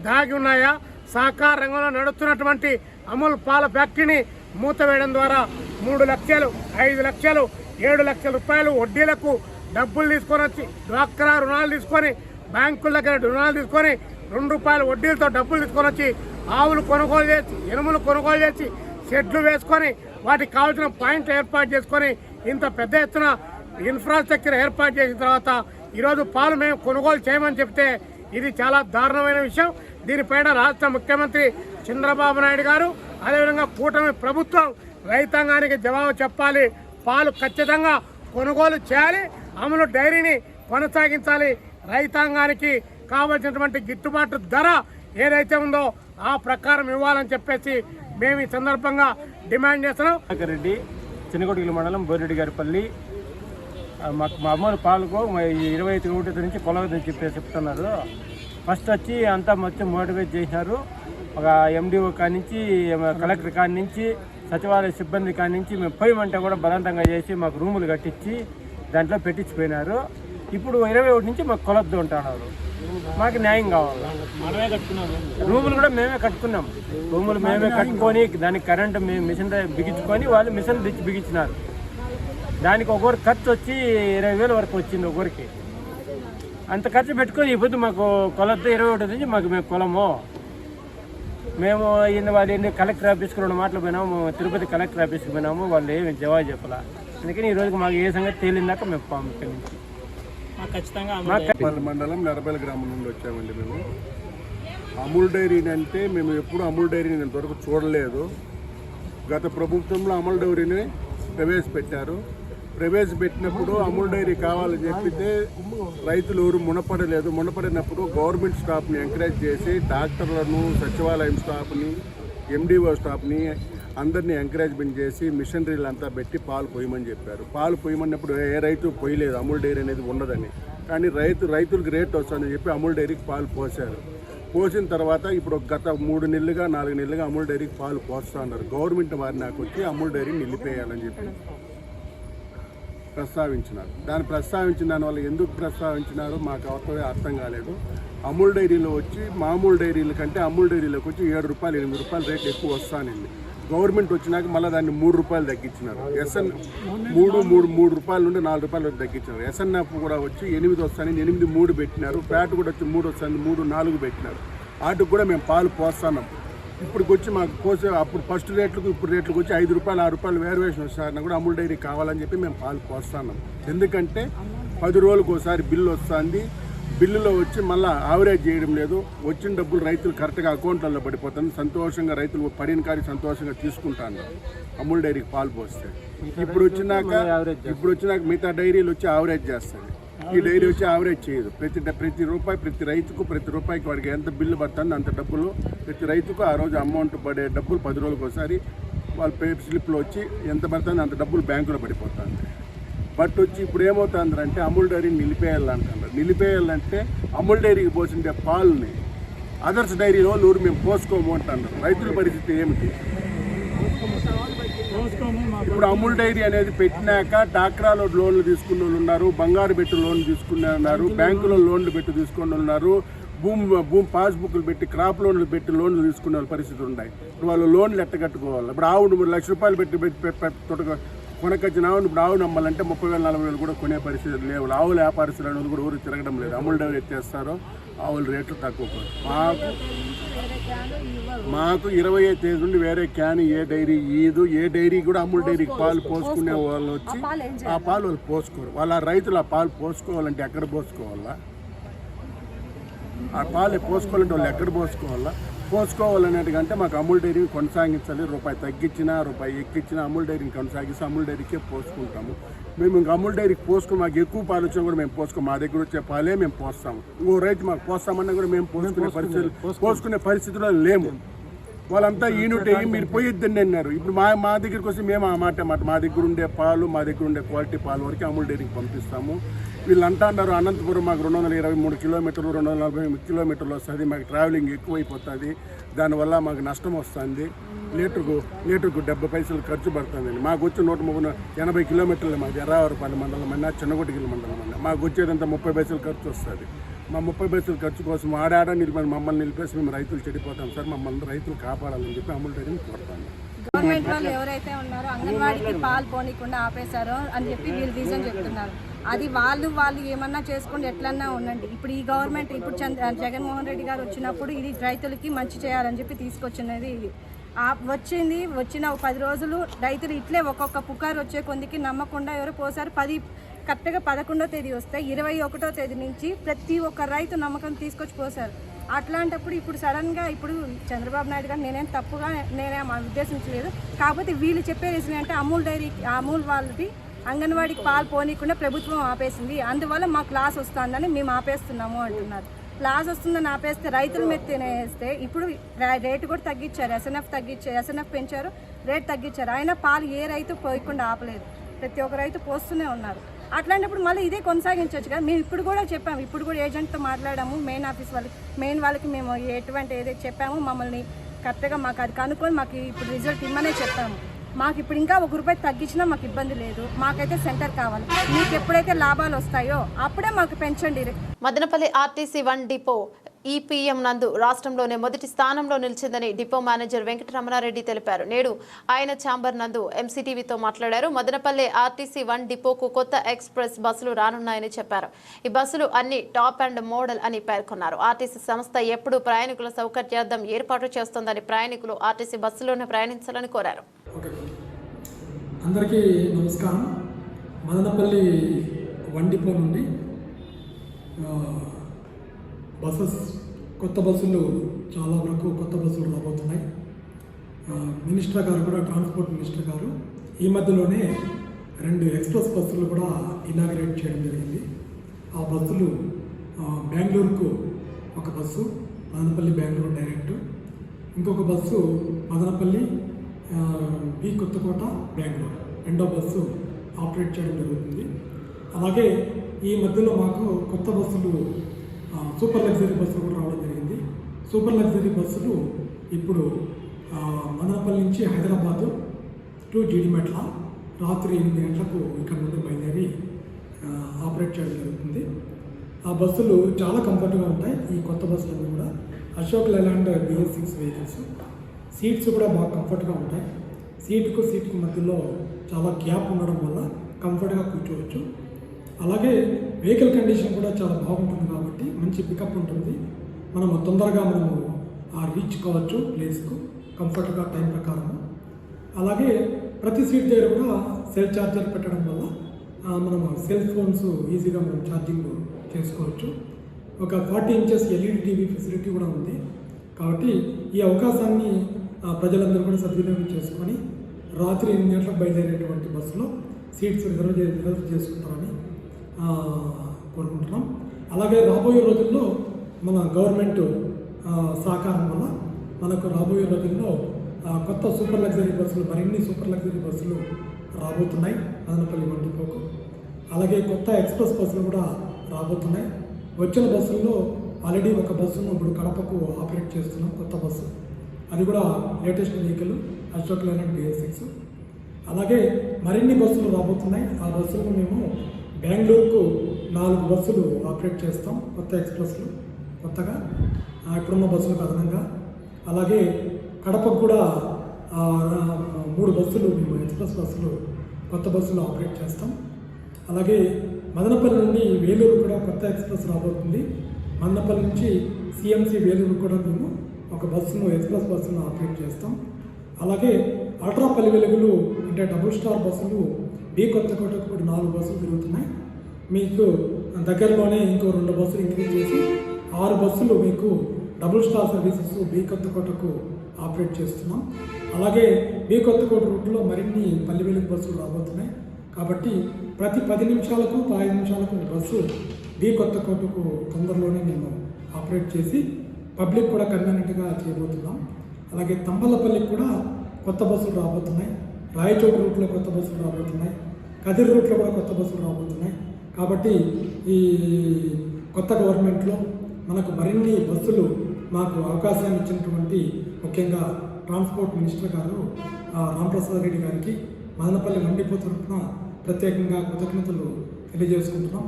దాగి ఉన్నాయా? సహకార రంగంలో నడుస్తున్నటువంటి అమూల్ పాల ఫ్యాక్టరీని మూతవేయడం ద్వారా 3 లక్షలు, 5 లక్షలు, 7 లక్షల రూపాయలు వడ్డీలకు డబ్బులు తీసుకొని వచ్చి డ్వాక్రా రుణాలు తీసుకొని బ్యాంకుల దగ్గర రుణాలు తీసుకొని 2 రూపాయల వడ్డీలతో డబ్బులు తీసుకొని వచ్చి ఆవులు కొనుగోలు చేసి, ఎనుములు కొనుగోలు చేసి, షెడ్లు వేసుకొని వాటికి కావాల్సిన పాయింట్లు ఏర్పాటు చేసుకొని ఇంత పెద్ద ఎత్తున ఇన్ఫ్రాస్ట్రక్చర్ ఏర్పాటు చేసిన తర్వాత ఈరోజు పాలు మేము కొనుగోలు చేయమని చెప్తే ఇది చాలా దారుణమైన విషయం. దీనిపైన రాష్ట్ర ముఖ్యమంత్రి చంద్రబాబు నాయుడు గారు, అదేవిధంగా కూటమి ప్రభుత్వం రైతాంగానికి జవాబు చెప్పాలి. పాలు ఖచ్చితంగా కొనుగోలు చేయాలి. అమూల్ డైరీని కొనసాగించాలి. రైతాంగానికి కావాల్సినటువంటి గిట్టుబాటు ధర ఏదైతే ఉందో ఆ ప్రకారం ఇవ్వాలని చెప్పేసి మేము ఈ సందర్భంగా డిమాండ్ చేస్తున్నాం. రెడ్డి, చిన్నగొట్టికల్లు మండలం బోరెడ్డి గారిపల్లి. మాకు మా అమూల్ పాలకు 21 నుంచి కొలవదని చెప్తున్నారు. ఫస్ట్ వచ్చి అంతా మొత్తం మోటివేట్ చేసినారు. ఒక ఎండిఓ కాడి నుంచి, కలెక్టర్ కాడి నుంచి, సచివాలయ సిబ్బంది కాడి నుంచి మేము పోయమంటే కూడా బలవంతంగా చేసి మాకు రూములు కట్టించి దాంట్లో పెట్టించిపోయినారు. ఇప్పుడు 21 నుంచి మాకు కొలవద్దు అంటున్నారు. మాకు న్యాయం కావాలి. రూములు కూడా మేమే కట్టుకున్నాం. రూములు మేమే కట్టుకొని దానికి కరెంటు మేము మిషన్ బిగించుకొని వాళ్ళు మిషన్ తెచ్చి బిగించినారు. దానికి ఒకరికి ఖర్చు వచ్చి 20,000 వరకు వచ్చింది ఒకరికి. అంత ఖర్చు పెట్టుకొని ఇప్పుడు మాకు కొలద్దు 21 నుంచి మాకు మేము కొలము. మేము వాళ్ళు కలెక్టర్ ఆఫీస్కి 2 మాటలు పోయినాము, తిరుపతి కలెక్టర్ ఆఫీస్కి పోయినాము. వాళ్ళు ఏమి జవాబు చెప్పాల. అందుకని ఈరోజు మాకు ఏ సంగతి తేలిందాక మేము పాము ఇక్కడి నుంచి. ఖచ్చితంగా మండలం నరబెల గ్రామం నుండి వచ్చామండి. మేము అమూల్ డైరీని అంటే మేము ఎప్పుడు అమూల్ డైరీని ఇంతవరకు చూడలేదు. గత ప్రభుత్వంలో అమూల్ డైరీని ప్రవేశపెట్టారు. ప్రవేశపెట్టినప్పుడు అమూల్ డైరీ కావాలని చెప్పితే రైతులు ఎవరు మునపడినప్పుడు గవర్నమెంట్ స్టాఫ్ని ఎంకరేజ్ చేసి డాక్టర్లను, సచివాలయం స్టాఫ్ని, ఎండిఓ స్టాఫ్ని అందరినీ ఎంకరేజ్మెంట్ చేసి మిషనరీలు అంతా పెట్టి పాలు పోయమని చెప్పారు. పాలు పోయమన్నప్పుడు ఏ రైతు పోయలేదు, అమూల్ డైరీ అనేది ఉండదని. కానీ రైతులకు రేట్ వస్తుందని చెప్పి అమూల్ డైరీకి పాలు పోసారు. పోసిన తర్వాత ఇప్పుడు గత 3 నెలలుగా 4 నెలలుగా అమూల్ డైరీకి పాలు పోస్తూ ఉన్నారు. గవర్నమెంట్ వారు నాకు వచ్చి అమూల్ డైరీని నిలిపేయాలని చెప్పి ప్రస్తావించినారు. దాన్ని ప్రస్తావించిన దానివల్ల ఎందుకు ప్రస్తావించినారో మాకు అర్థం కాలేదు. అమూల్ డైరీలో వచ్చి మామూలు డైరీల కంటే అమూల్ డైరీలోకి వచ్చి 7 రూపాయలు 8 రూపాయలు రేట్ ఎక్కువ వస్తానండి. గవర్నమెంట్ వచ్చినాక మళ్ళీ దాన్ని 3 రూపాయలు తగ్గించినారు. ఎస్ఎన్ 3 రూపాయల నుండి 4 రూపాయలు తగ్గించినారు. ఎస్ఎన్ఎఫ్ కూడా వచ్చి 8 వస్తానని 8 3 పెట్టినారు. ఫ్యాట్ కూడా వచ్చి 3 వస్తాను 3 4 పెట్టినారు. వాటికి కూడా మేము పాలు పోస్తున్నాం. ఇప్పుడు వచ్చి మాకు పోసే అప్పుడు ఫస్ట్ రేట్లకు ఇప్పుడు రేట్లకు వచ్చి 5 రూపాయలు 6 రూపాయలు వేరియేషన్ వస్తారన్నా కూడా అమూల్ డైరీ కావాలని చెప్పి మేము పాలు పోస్తున్నాం. ఎందుకంటే 10 రోజులకు ఒకసారి బిల్లు వస్తుంది. బిల్లులో వచ్చి మళ్ళీ ఆవరేజ్ చేయడం లేదు. వచ్చిన డబ్బులు రైతులు కరెక్ట్గా అకౌంట్లలో పడిపోతుంది. సంతోషంగా రైతులు పడిన కానీ సంతోషంగా తీసుకుంటాను అమూల్ డైరీకి పాలు పోస్తే. ఇప్పుడు వచ్చినాక మిగతా డైరీలు వచ్చి ఆవరేజ్ చేస్తుంది. ఈ డైరీ వచ్చి ఆవరేజ్ చేయదు. ప్రతి రూపాయి ప్రతి రైతుకు ప్రతి రూపాయికి వాడికి ఎంత బిల్లు పడుతుందో అంత డబ్బులు ప్రతి రైతుకు ఆ రోజు అమౌంట్ పడే డబ్బులు 10 రోజులకు ఒకసారి వాళ్ళ పే స్లిప్లో వచ్చి ఎంత పడుతుందో అంత డబ్బులు బ్యాంకులో పడిపోతుంది. బట్ వచ్చి ఇప్పుడు ఏమవుతుందంటే అమూల్ డైరీని నిలిపేయాలంటున్నారు. నిలిపేయాలంటే అమూల్ డైరీకి పోసిండే పాలని అదర్స్ డైరీలో నూరు మేము పోసుకోము అంటున్నారు. రైతుల పరిస్థితి ఏమిటి? ఇప్పుడు అమూల్ డైరీ అనేది పెట్టినాక డాక్రాలో లోన్లు తీసుకున్న వాళ్ళు ఉన్నారు, బంగారు పెట్టి లోన్లు తీసుకునే ఉన్నారు, బ్యాంకులో లోన్లు పెట్టి తీసుకుని ఉన్నారు, భూమి పాస్బుక్లు పెట్టి క్రాప్ లోన్లు పెట్టి లోన్లు తీసుకునే వాళ్ళ పరిస్థితులు ఉన్నాయి. ఇప్పుడు వాళ్ళు లోన్లు ఎట్టగట్టుకోవాలి. ఇప్పుడు ఆవును 1 లక్ష రూపాయలు పెట్టి కొనకొచ్చిన ఆవును ఇప్పుడు ఆవును అమ్మాలంటే 30,000 40,000 కూడా కొనే పరిస్థితి లేవు. ఆవుల వ్యాపారస్తులు అనేది కూడా ఊరు తిరగడం లేదు. అమూల్ డైరీ ఎత్తేస్తారో ఆవుల రేట్లు తక్కువ. మాకు 25 తేదీ నుండి వేరే క్యాన్ ఏ డైరీ ఈదు. ఏ డైరీ కూడా అమూల్ డైరీకి పాలు పోసుకునే వాళ్ళు వచ్చి ఆ పాలు వాళ్ళు పోసుకోరు. వాళ్ళ రైతులు ఆ పాలు పోసుకోవాలంటే ఎక్కడ పోసుకోవాలా? ఆ పాలు పోసుకోవాలంటే వాళ్ళు ఎక్కడ పోసుకోవాలనేటికంటే మాకు అమూల్ డైరీని కొనసాగించాలి. రూపాయి తగ్గించినా రూపాయి ఎక్కించినా అమూల్ డైరీని కొనసాగిస్తే అమూల్ డైరీకే పోసుకుంటాము. మేము ఇంకా అమూల్ డైరీకి పోసుకుని మాకు ఎక్కువ పాలు వచ్చినా కూడా మేము పోసుకోము. మా దగ్గర వచ్చే పాలే మేము పోస్తాము. ఇంకో రైతు మాకు పోస్తామన్నా కూడా మేము పోసుకునే పరిస్థితిలో లేము. వాళ్ళంతా యూనిట్ అయ్యి మీరు పోయిద్దని అన్నారు. ఇప్పుడు మా దగ్గరికి వస్తే మేము ఆ మాట మా దగ్గర ఉండే పాలు మా దగ్గర ఉండే క్వాలిటీ పాలు వరకు అమూల్ డైరీకి పంపిస్తాము. వీళ్ళు అంటా అన్నారు అనంతపురం మాకు 223 కిలోమీటర్లు 240 కిలోమీటర్లు వస్తుంది, మాకు ట్రావెలింగ్ ఎక్కువైపోతుంది, దానివల్ల మాకు నష్టం వస్తుంది, లీటర్కు 70 పైసలు ఖర్చు పడుతుందండి. మాకు వచ్చి 180 కిలోమీటర్లు మాది ఎర్రావరపల్లి మండలం అన్నా చిన్నగొట్టగిరి మండలం అన్నా. మాకు వచ్చేదంతా 30 పైసలు ఖర్చు వస్తుంది. మా 30 పైసలు ఖర్చు కోసం ఆడాడ మమ్మల్ని నిలిపేసి మేము రైతులు చెడిపోతాం సార్, మమ్మల్ని రైతులు కాపాడాలని చెప్పి అమూల్ డైరీని కోరుతాను. గవర్నమెంట్ వాళ్ళు ఎవరైతే ఉన్నారో అంగన్వాడీకి పాలు పోనీకుండా ఆపేశారో అని చెప్పి వీళ్ళు రీజన్ చెప్తున్నారు. అది వాళ్ళు ఏమన్నా చేసుకుంటే ఎట్లన్నా ఉండండి. ఇప్పుడు ఈ గవర్నమెంట్ ఇప్పుడు జగన్మోహన్ రెడ్డి గారు వచ్చినప్పుడు ఇది రైతులకి మంచి చేయాలని చెప్పి తీసుకొచ్చినది. ఇది వచ్చిన 10 రోజులు రైతులు ఇట్లే ఒక్కొక్క పుకారు వచ్చే కొందికి నమ్మకుండా ఎవరు పోసారు. కరెక్ట్గా 11వ తేదీ వస్తే 21వ తేదీ నుంచి ప్రతి ఒక్క రైతు నమ్మకం తీసుకొచ్చి పోసారు. అట్లాంటప్పుడు ఇప్పుడు సడన్గా ఇప్పుడు చంద్రబాబు నాయుడు గారు నేనేం ఉద్దేశించలేదు. కాకపోతే వీళ్ళు చెప్పే రీజన్ అంటే అమూల్ వాళ్ళది అంగన్వాడీకి పాలు పోనీకుండా ప్రభుత్వం ఆపేసింది, అందువల్ల మాకు లాస్ వస్తుందని మేము ఆపేస్తున్నాము అంటున్నారు. లాస్ వస్తుందని ఆపేస్తే రైతుల మీద తినేస్తే ఇప్పుడు రేటు కూడా తగ్గించారు. ఎస్ఎన్ఎఫ్ పెంచారు, రేట్ తగ్గించారు. అయినా పాలు ఏ రైతు పోయకుండా ఆపలేదు. ప్రతి ఒక్క రైతు పోస్తూనే ఉన్నారు. అట్లాంటప్పుడు మళ్ళీ ఇదే కొనసాగించవచ్చు కదా. మేము ఇప్పుడు కూడా చెప్పాము, ఇప్పుడు కూడా ఏజెంట్తో మాట్లాడాము. మెయిన్ వాళ్ళకి మేము ఎటువంటి ఏదైతే చెప్పామో మమ్మల్ని కరెక్ట్గా మాకు అది కనుక్కొని మాకు ఇప్పుడు రిజల్ట్ ఇమ్మనే చెప్పాము. మాకు ఇప్పుడు ఇంకా 1 రూపాయి తగ్గించినా మాకు ఇబ్బంది లేదు. మాకైతే సెంటర్ కావాలి. మీకు ఎప్పుడైతే లాభాలు వస్తాయో అప్పుడే మాకు పెంచండి. మదనపల్లి ఆర్టీసీ 1 డిపో ఈపీఎం నందు రాష్ట్రంలోనే మొదటి స్థానంలో నిలిచిందని డిపో మేనేజర్ వెంకటరమణారెడ్డి తెలిపారు. నేడు ఆయన ఛాంబర్ నందు ఎంసీటీవీతో మాట్లాడారు. మదనపల్లి ఆర్టీసీ 1 డిపోకు కొత్త ఎక్స్ప్రెస్ బస్సులు రానున్నాయని చెప్పారు. ఈ బస్సులు అన్ని టాప్ అండ్ మోడల్ అని పేర్కొన్నారు. ఆర్టీసీ సంస్థ ఎప్పుడూ ప్రయాణికుల సౌకర్యార్థం ఏర్పాటు చేస్తోందని ప్రయాణికులు ఆర్టీసీ బస్సులోనే ప్రయాణించాలని కోరారు. అందరికీ నమస్కారం. మదనపల్లి 1 డిపో నుండి కొత్త బస్సులు చాలా వరకు కొత్త బస్సులు రాబోతున్నాయి. మినిస్టర్ గారు కూడా ట్రాన్స్పోర్ట్ మినిస్టర్ గారు ఈ మధ్యలోనే 2 ఎక్స్ప్రెస్ బస్సులు కూడా ఇనాగ్రేట్ చేయడం జరిగింది. ఆ బస్సులు బెంగళూరుకు ఒక బస్సు, మదనపల్లి బెంగళూరు డైరెక్ట్, ఇంకొక బస్సు మదనపల్లి బి కొత్తకోట బెంగళూరు, రెండో బస్సు ఆపరేట్ చేయడం జరుగుతుంది. అలాగే ఈ మధ్యలో మాకు కొత్త బస్సులు సూపర్ లగ్జరీ బస్సులు కూడా రావడం జరిగింది. సూపర్ లగ్జరీ బస్సులు ఇప్పుడు మదనపల్లి నుంచి హైదరాబాదు టు జీడిమెట్ల రాత్రి 8 గంటలకు ఇక్కడ నుండి బయలుదేరి ఆపరేట్ చేయడం జరుగుతుంది. ఆ బస్సులు చాలా కంఫర్ట్గా ఉంటాయి. ఈ కొత్త బస్సులన్నీ కూడా Ashok Leyland BS6 vehicles. Seats కూడా బాగా కంఫర్ట్గా ఉంటాయి. సీట్కు మధ్యలో చాలా గ్యాప్ ఉండడం వల్ల కంఫర్ట్గా కూర్చోవచ్చు. అలాగే వెహికల్ కండిషన్ కూడా చాలా బాగుంటుంది కాబట్టి మంచి పికప్ ఉంటుంది. మనము తొందరగా రీచ్ కావచ్చు ప్లేస్కు కంఫర్ట్గా టైం ప్రకారం. అలాగే ప్రతి సీట్ దగ్గర కూడా సెల్ ఛార్జర్ పెట్టడం వల్ల మనము సెల్ ఫోన్స్ ఈజీగా మనం ఛార్జింగ్ చేసుకోవచ్చు. ఒక 40 ఇంచెస్ LED టీవీ ఫెసిలిటీ కూడా ఉంది. కాబట్టి ఈ అవకాశాన్ని ప్రజలందరూ కూడా సద్వినియోగం చేసుకొని రాత్రి 8 గంటలకు బయలుదేరేటువంటి బస్సులో సీట్స్ రిజర్వ్ చేసుకుంటారని కోరుకుంటున్నాం. అలాగే రాబోయే రోజుల్లో మన గవర్నమెంట్ సహకారం వల్ల మనకు రాబోయే రోజుల్లో కొత్త సూపర్ లగ్జరీ బస్సులు, మరిన్ని సూపర్ లగ్జరీ బస్సులు రాబోతున్నాయి మదనపల్లి మండిపోకు. అలాగే కొత్త ఎక్స్ప్రెస్ బస్సులు కూడా రాబోతున్నాయి. వచ్చిన బస్సుల్లో ఆల్రెడీ ఒక బస్సును ఇప్పుడు కడపకు ఆపరేట్ చేస్తున్నాం, కొత్త బస్సు. అది కూడా latest vehicle Ashok Leyland BS6. అలాగే మరిన్ని బస్సులు రాబోతున్నాయి. ఆ బస్సులను మేము బెంగళూరుకు 4 బస్సులు ఆపరేట్ చేస్తాం, కొత్త ఎక్స్ప్రెస్లు కొత్తగా ఇప్పుడున్న బస్సులకు అదనంగా. అలాగే కడపకు కూడా 3 బస్సులు మేము ఎక్స్ప్రెస్ బస్సులు కొత్త బస్సులు ఆపరేట్ చేస్తాం. అలాగే మదనపల్లి నుండి వేలూరు కూడా కొత్త ఎక్స్ప్రెస్ రాబోతుంది. మదనపల్లి నుంచి CMC వేలూరు కూడా మేము ఒక బస్సును ఎక్స్ప్రెస్ బస్సును ఆపరేట్ చేస్తాం. అలాగే అల్ట్రాపల్లి వెలుగులు అంటే డబుల్ స్టార్ బస్సులు బి కొత్తకోటకు కూడా 4 బస్సులు తిరుగుతున్నాయి. మీకు దగ్గరలోనే ఇంకో 2 బస్సులు ఇంక్రీజ్ చేసి 6 బస్సులు మీకు డబుల్ స్టార్ సర్వీసెస్ బి కొత్తకోటకు ఆపరేట్ చేస్తున్నాం. అలాగే బి కొత్తకోట రూట్లో మరిన్ని పల్లి వెలుగు బస్సులు రాబోతున్నాయి. కాబట్టి ప్రతి 10 నిమిషాలకు 5 నిమిషాలకు బస్సు బి కొత్తకోటకు తొందరలోనే మేము ఆపరేట్ చేసి పబ్లిక్ కూడా కన్వీనియంట్గా చేయబోతున్నాం. అలాగే తంబలపల్లికి కూడా కొత్త బస్సులు రాబోతున్నాయి. రాయచోటి రూట్లో కొత్త బస్సులు రాబోతున్నాయి. కదిరి రూట్లో కూడా కొత్త బస్సులు రాబోతున్నాయి. కాబట్టి ఈ కొత్త గవర్నమెంట్లో మనకు మరిన్ని బస్సులు మాకు అవకాశాన్ని ఇచ్చినటువంటి ముఖ్యంగా ట్రాన్స్పోర్ట్ మినిస్టర్ గారు రాంప్రసాద్ రెడ్డి గారికి మదనపల్లి మండిపో తరఫున ప్రత్యేకంగా కృతజ్ఞతలు తెలియజేసుకుంటున్నాం.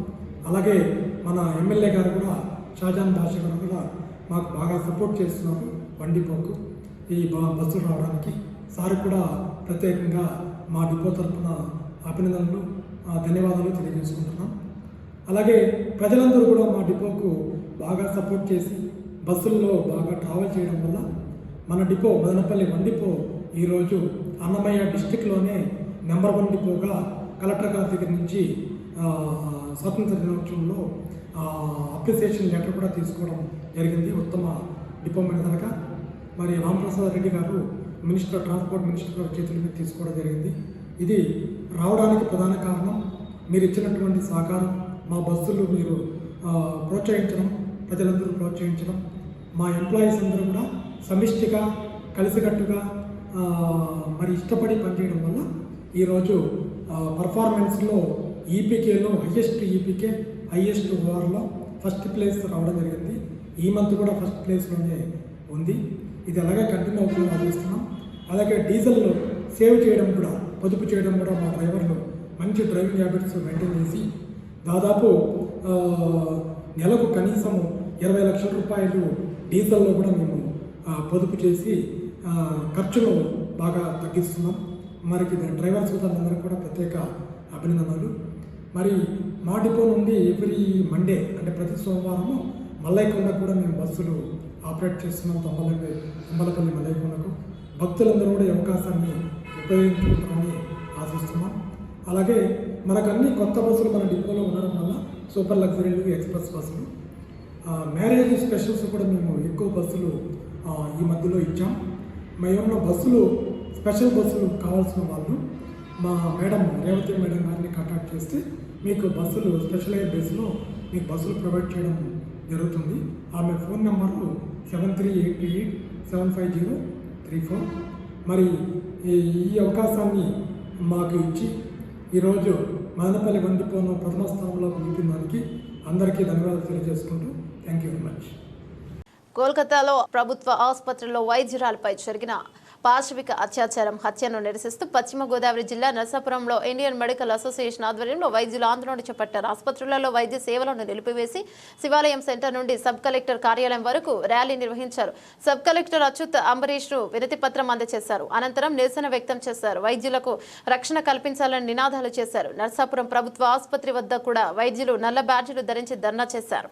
అలాగే మన ఎమ్మెల్యే గారు కూడా షాజాన్ బాషా గారు కూడా మాకు బాగా సపోర్ట్ చేస్తున్నారు మండిపోకు ఈ బస్సులు రావడానికి. సార్ కూడా ప్రత్యేకంగా మా డిపో తరఫున అభినందనలు ధన్యవాదాలు తెలియజేసుకుంటున్నాం. అలాగే ప్రజలందరూ కూడా మా డిపోకు బాగా సపోర్ట్ చేసి బస్సుల్లో బాగా ట్రావెల్ చేయడం వల్ల మన డిపో మదనపల్లి మండిపో ఈరోజు అన్నమయ్య డిస్టిక్లోనే నెంబర్ 1 డిపోగా కలెక్టర్ గారి దగ్గర నుంచి స్వాతంత్ర దినోత్సవంలో అప్రిసియేషన్ లెటర్ కూడా తీసుకోవడం జరిగింది. ఉత్తమ డిపో మేనేజర్గా మరి రాంప్రసాద్ రెడ్డి గారు ట్రాన్స్పోర్ట్ మినిస్టర్ గారి చేతుల మీద తీసుకోవడం జరిగింది. ఇది రావడానికి ప్రధాన కారణం మీరు ఇచ్చినటువంటి సహకారం, మా బస్సులు మీరు ప్రోత్సహించడం, ప్రజలందరూ ప్రోత్సహించడం, మా ఎంప్లాయీస్ అందరూ కూడా సమిష్టిగా కలిసికట్టుగా మరి ఇష్టపడి పనిచేయడం వల్ల ఈరోజు పర్ఫార్మెన్స్లో ఈపీకేలో హైయెస్ట్ ఓవర్లో ఫస్ట్ ప్లేస్ రావడం జరిగింది. ఈ మంత్ కూడా ఫస్ట్ ప్లేస్లోనే ఉంది. ఇది అలాగే కంటిన్యూ అవుతుందని ఆలోచిస్తున్నాం. అలాగే డీజిల్ సేవ్ చేయడం కూడా, పొదుపు చేయడం కూడా మా డ్రైవర్లు మంచి డ్రైవింగ్ హ్యాబిట్స్ మెయింటైన్ చేసి దాదాపు నెలకు కనీసం 20 లక్షల రూపాయలు డీజిల్లో కూడా మేము పొదుపు చేసి ఖర్చును బాగా తగ్గిస్తున్నాం. మరి డ్రైవర్ సోదరులందరికీ కూడా ప్రత్యేక అభినందనలు. మరి మా డిపో నుండి ఎవ్రీ మండే అంటే ప్రతి సోమవారము మల్లైకొండ కూడా మేము బస్సులు ఆపరేట్ చేస్తున్నాం. తంబలపల్లి మల్లైకొండకు భక్తులందరూ కూడా ఈ అవకాశాన్ని ఉపయోగించుకుంటారని ఆశిస్తున్నాం. అలాగే మనకు అన్ని కొత్త బస్సులు మన డిపోలో ఉండడం వల్ల సూపర్ లగ్జరీలు, ఎక్స్ప్రెస్ బస్సులు, మ్యారేజ్ స్పెషల్స్ కూడా మేము ఎక్కువ బస్సులు ఈ మధ్యలో ఇచ్చాం. ఏమన్నా బస్సులు స్పెషల్ బస్సులు కావాల్సిన వాళ్ళు మా మేడం రేవతి మేడం గారిని కాంటాక్ట్ చేస్తే మీకు బస్సులు స్పెషల్ ఎయిర్ బేస్లో మీకు బస్సులు ప్రొవైడ్ చేయడం జరుగుతుంది. ఆమె ఫోన్ నెంబరు 7388750334. మరి ఈ అవకాశాన్ని మాకు ఇచ్చి ఈరోజు మదనపల్లి వండిపోను ప్రథమ స్థానంలో నిలిపిన దానికి అందరికీ ధన్యవాదాలు తెలియజేసుకుంటూ థ్యాంక్ యూ వెరీ మచ్. కోల్కతాలో ప్రభుత్వ ఆసుపత్రిలో వైద్యురాలపై జరిగిన పాశవిక అత్యాచారం హత్యను నిరసిస్తూ పశ్చిమ గోదావరి జిల్లా నరసాపురంలో ఇండియన్ మెడికల్ అసోసియేషన్ ఆధ్వర్యంలో వైద్యులు ఆందోళన చేపట్టారు. ఆసుపత్రులలో వైద్య సేవలను నిలిపివేసి శివాలయం సెంటర్ నుండి సబ్ కలెక్టర్ కార్యాలయం వరకు ర్యాలీ నిర్వహించారు. సబ్ కలెక్టర్ అచ్యుత్ అంబరీష్ ను వినతి పత్రం అందజేశారు. అనంతరం నిరసన వ్యక్తం చేశారు. వైద్యులకు రక్షణ కల్పించాలని నినాదాలు చేశారు. నరసాపురం ప్రభుత్వ ఆసుపత్రి వద్ద కూడా వైద్యులు నల్ల బ్యాడ్జీలు ధరించి ధర్నా చేశారు.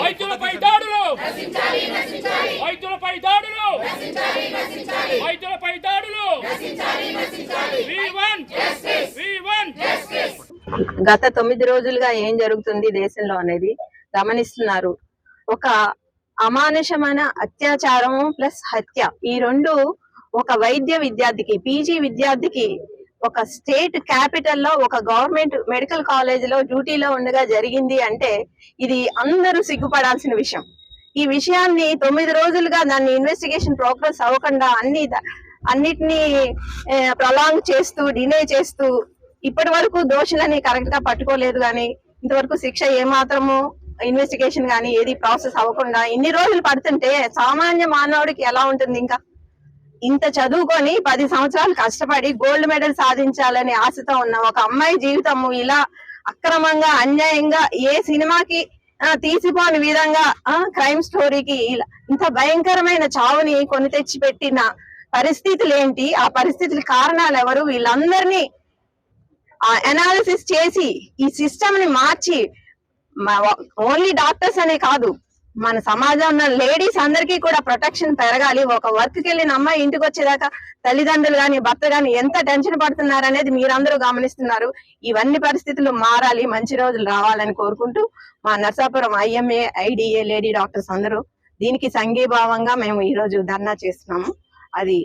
వైద్యులపై దాడులు వైద్యులపై దాడులు వైద్యులపై దాడులు. గత 9 రోజులుగా ఏం జరుగుతుంది దేశంలో అనేది గమనిస్తున్నారు. ఒక అమానుషమైన అత్యాచారం ప్లస్ హత్య, ఈ రెండు ఒక వైద్య విద్యార్థికి, పీజీ విద్యార్థికి ఒక స్టేట్ క్యాపిటల్ లో ఒక గవర్నమెంట్ మెడికల్ కాలేజ్ లో డ్యూటీలో ఉండగా జరిగింది అంటే ఇది అందరూ సిగ్గుపడాల్సిన విషయం. ఈ విషయాన్ని 9 రోజులుగా దాన్ని ఇన్వెస్టిగేషన్ ప్రోగ్రెస్ అవ్వకుండా అన్నిటినీ ప్రొలాంగ్ చేస్తూ డిలే చేస్తూ ఇప్పటి వరకు దోషులని కరెక్ట్ గా పట్టుకోలేదు. కానీ ఇంతవరకు శిక్ష ఏమాత్రము ఇన్వెస్టిగేషన్ కానీ ఏది ప్రాసెస్ అవ్వకుండా ఇన్ని రోజులు పడుతుంటే సామాన్య మానవుడికి ఎలా ఉంటుంది? ఇంకా ఇంత చదువుకొని 10 సంవత్సరాలు కష్టపడి గోల్డ్ మెడల్ సాధించాలని ఆశతో ఉన్న ఒక అమ్మాయి జీవితము ఇలా అక్రమంగా అన్యాయంగా ఏ సినిమాకి తీసిపోని విధంగా క్రైమ్ స్టోరీకి ఇంత భయంకరమైన చావుని కొని తెచ్చి పెట్టిన పరిస్థితులు ఏంటి? ఆ పరిస్థితుల కారణాలు ఎవరు? వీళ్ళందరినీ అనాలిసిస్ చేసి ఈ సిస్టమ్ ని మార్చి ఓన్లీ డాక్టర్స్ అనే కాదు, మన సమాజంలో లేడీస్ అందరికీ కూడా ప్రొటెక్షన్ పెరగాలి. ఒక వర్క్ కి వెళ్ళిన అమ్మాయి ఇంటికి వచ్చేదాకా తల్లిదండ్రులు గాని భర్త గాని ఎంత టెన్షన్ పడుతున్నారు అనేది మీరందరూ గమనిస్తున్నారు. ఇవన్నీ పరిస్థితులు మారాలి, మంచి రోజులు రావాలని కోరుకుంటూ మా Narsapuram IMA IDA lady doctors అందరూ దీనికి సంఘీభావంగా మేము ఈ రోజు ధర్నా చేస్తున్నాము. అది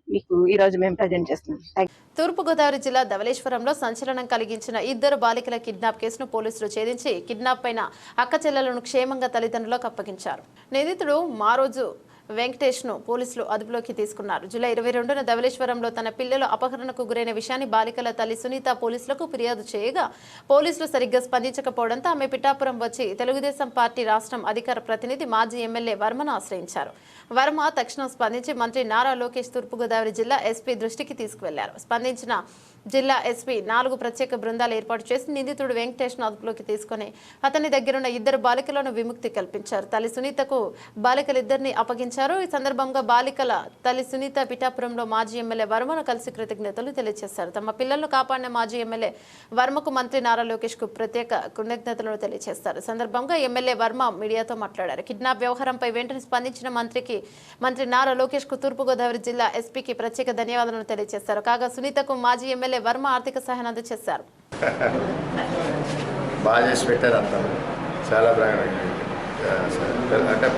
మీకు ఈ రోజు మేము ప్రజెంట్ చేస్తున్నాం. తూర్పుగోదావరి జిల్లా ధవళేశ్వరంలో సంచలనం కలిగించిన 2 బాలికల కిడ్నాప్ కేసును పోలీసులు ఛేదించి కిడ్నాప్ అయిన అక్క చెల్లెలను క్షేమంగా తల్లిదండ్రులకు అప్పగించారు. నిందితుడు మారోజు వెంకటేష్ ను పోలీసులు అదుపులోకి తీసుకున్నారు. జూలై 22న ధవళేశ్వరంలో తన పిల్లలు అపహరణకు గురైన విషయాన్ని బాలికల తల్లి సునీత పోలీసులకు ఫిర్యాదు చేయగా పోలీసులు సరిగ్గా స్పందించకపోవడంతో ఆమె పిఠాపురం వచ్చి తెలుగుదేశం పార్టీ రాష్ట్రం అధికార ప్రతినిధి మాజీ ఎమ్మెల్యే వర్మను ఆశ్రయించారు. వర్మ తక్షణం స్పందించి మంత్రి నారా లోకేష్ తూర్పుగోదావరి జిల్లా ఎస్పీ దృష్టికి తీసుకువెళ్లారు. స్పందించిన జిల్లా ఎస్పీ 4 ప్రత్యేక బృందాలు ఏర్పాటు చేసి నిందితుడు వెంకటేష్ ను అదుపులోకి తీసుకుని అతని దగ్గరున్న 2 బాలికలను విముక్తి కల్పించారు. తల్లి సునీతకు బాలికలిద్దరిని అప్పగించారు. ఈ సందర్భంగా బాలికల తల్లి సునీత పిఠాపురంలో మాజీ ఎమ్మెల్యే వర్మను కలిసి కృతజ్ఞతలు తెలియజేశారు. తమ పిల్లలను కాపాడిన మాజీ ఎమ్మెల్యే వర్మకు మంత్రి నారా లోకేష్ కు ప్రత్యేక కృతజ్ఞతలను తెలియజేస్తారు. సందర్భంగా ఎమ్మెల్యే వర్మ మీడియాతో మాట్లాడారు. కిడ్నాప్ వ్యవహారంపై వెంటనే స్పందించిన మంత్రి నారా లోకేష్ కు తూర్పుగోదావరి జిల్లా ఎస్పీకి ప్రత్యేక ధన్యవాదాలను తెలియజేశారు. కాగా సునీతకు మాజీ ఎమ్మెల్యే వర్మ ఆర్థిక సహాయం అందజేశారు. బాగా చేసి పెట్టారు అంతా, చాలా బాగా అంటే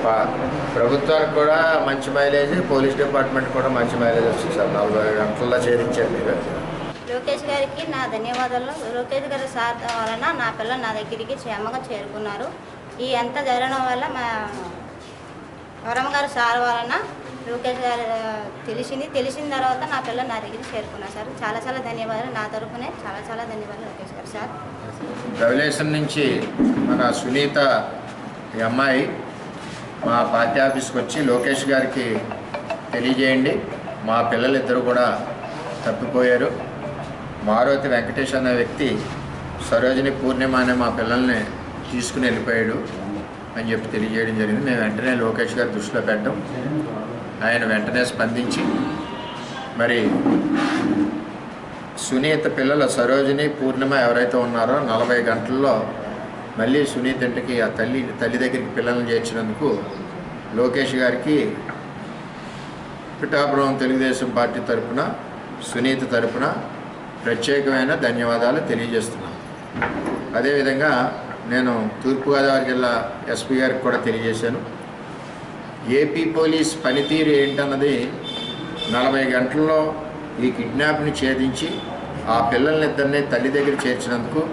ప్రభుత్వానికి కూడా మంచి మైలేజ్, పోలీస్ డిపార్ట్మెంట్ కూడా మంచి మైలేజ్ వస్తుంది సార్. 40 గంటల్లో ఛేదించారు మీరు. లోకేష్ గారికి నా ధన్యవాదాలు. లోకేష్ గారి సార్ వలన నా పిల్లలు నా దగ్గరికి క్షేమంగా చేరుకున్నారు. ఈ ఎంత జరగడం వల్ల మా వరమ్మ గారు సార్ వలన లోకేష్ గారు తెలిసిన తర్వాత నా పిల్లలు నా దగ్గరికి చేరుకున్నారు సార్. చాలా చాలా ధన్యవాదాలు. నా తరఫునే చాలా చాలా ధన్యవాదాలు లోకేష్ గారు సార్. రెవల్యూషన్ నుంచి మన సునీత ఈ అమ్మాయి మా పార్టీ ఆఫీస్కి వచ్చి లోకేష్ గారికి తెలియజేయండి, మా పిల్లలిద్దరూ కూడా తప్పిపోయారు, మారుతి వెంకటేష్ అనే వ్యక్తి సరోజిని పూర్ణిమ అనే మా పిల్లల్ని తీసుకుని వెళ్ళిపోయాడు అని చెప్పి తెలియజేయడం జరిగింది. మేము వెంటనే లోకేష్ గారి దృష్టిలో పెట్టాం. ఆయన వెంటనే స్పందించి మరి సునీత పిల్లల సరోజిని పూర్ణిమ ఎవరైతే ఉన్నారో 40 గంటల్లో మళ్ళీ సునీత ఇంటికి ఆ తల్లి దగ్గరికి పిల్లల్ని చేర్చినందుకు లోకేష్ గారికి పిఠాపురం తెలుగుదేశం పార్టీ తరఫున సునీత తరఫున ప్రత్యేకమైన ధన్యవాదాలు తెలియజేస్తున్నాను. అదేవిధంగా నేను తూర్పుగోదావరి జిల్లా ఎస్పీ గారికి కూడా తెలియజేశాను. ఏపీ పోలీస్ పనితీరు ఏంటన్నది 40 గంటల్లో ఈ కిడ్నాప్ని ఛేదించి ఆ పిల్లల్నిద్దరినీ తల్లి దగ్గర చేర్చినందుకు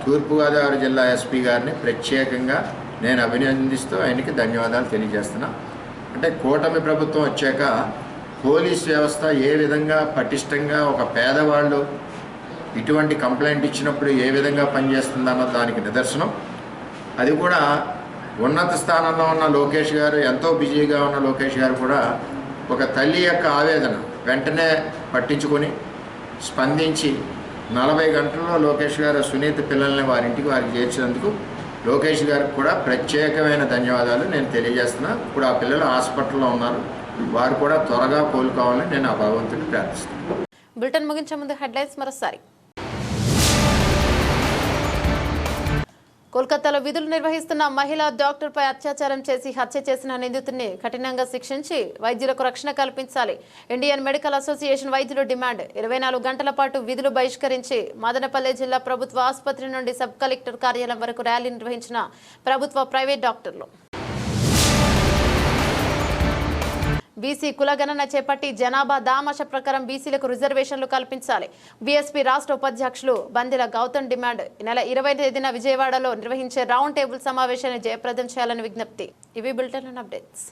తూర్పుగోదావరి జిల్లా ఎస్పీ గారిని ప్రత్యేకంగా నేను అభినందిస్తూ ఆయనకి ధన్యవాదాలు తెలియజేస్తున్నా. అంటే కూటమి ప్రభుత్వం వచ్చాక పోలీస్ వ్యవస్థ ఏ విధంగా పటిష్టంగా ఒక పేదవాళ్ళు ఇటువంటి కంప్లైంట్ ఇచ్చినప్పుడు ఏ విధంగా పనిచేస్తుందన్న దానికి నిదర్శనం. అది కూడా ఉన్నత స్థానంలో ఉన్న లోకేష్ గారు, ఎంతో బిజీగా ఉన్న లోకేష్ గారు కూడా ఒక తల్లి యొక్క ఆవేదన వెంటనే పట్టించుకొని స్పందించి 40 గంటల్లో లోకేష్ గారు సునీత పిల్లల్ని వారికి చేర్చినందుకు లోకేష్ గారికి కూడా ప్రత్యేకమైన ధన్యవాదాలు నేను తెలియజేస్తున్నా. ఇప్పుడు ఆ పిల్లలు హాస్పిటల్లో ఉన్నారు, వారు కూడా త్వరగా కోలుకోవాలని నేను ఆ భగవంతుడిని ప్రార్థిస్తున్నాను. బులెటిన్ ముగించే ముందు హెడ్లైన్స్ మరోసారి. కోల్కతాలో విధులు నిర్వహిస్తున్న మహిళా డాక్టర్పై అత్యాచారం చేసి హత్య చేసిన నిందితుడిని కఠినంగా శిక్షించి వైద్యులకు రక్షణ కల్పించాలి. ఇండియన్ మెడికల్ అసోసియేషన్ వైద్యులు డిమాండ్. 24 గంటల పాటు విధులు బహిష్కరించి మదనపల్లె జిల్లా ప్రభుత్వ ఆసుపత్రి నుండి సబ్ కలెక్టర్ కార్యాలయం వరకు ర్యాలీ నిర్వహించిన ప్రభుత్వ ప్రైవేట్ డాక్టర్లు. బీసీ కులగణన చేపట్టి జనాభా దామాష ప్రకారం బీసీలకు రిజర్వేషన్లు కల్పించాలి. బీఎస్పీ రాష్ట్ర ఉపాధ్యక్షులు బందెల గౌతమ్ డిమాండ్. ఈ నెల 20వ తేదీన విజయవాడలో నిర్వహించే రౌండ్ టేబుల్ సమావేశాన్ని జయప్రదం చేయాలని విజ్ఞప్తి. ఇవి బులెటిన్ అప్డేట్స్.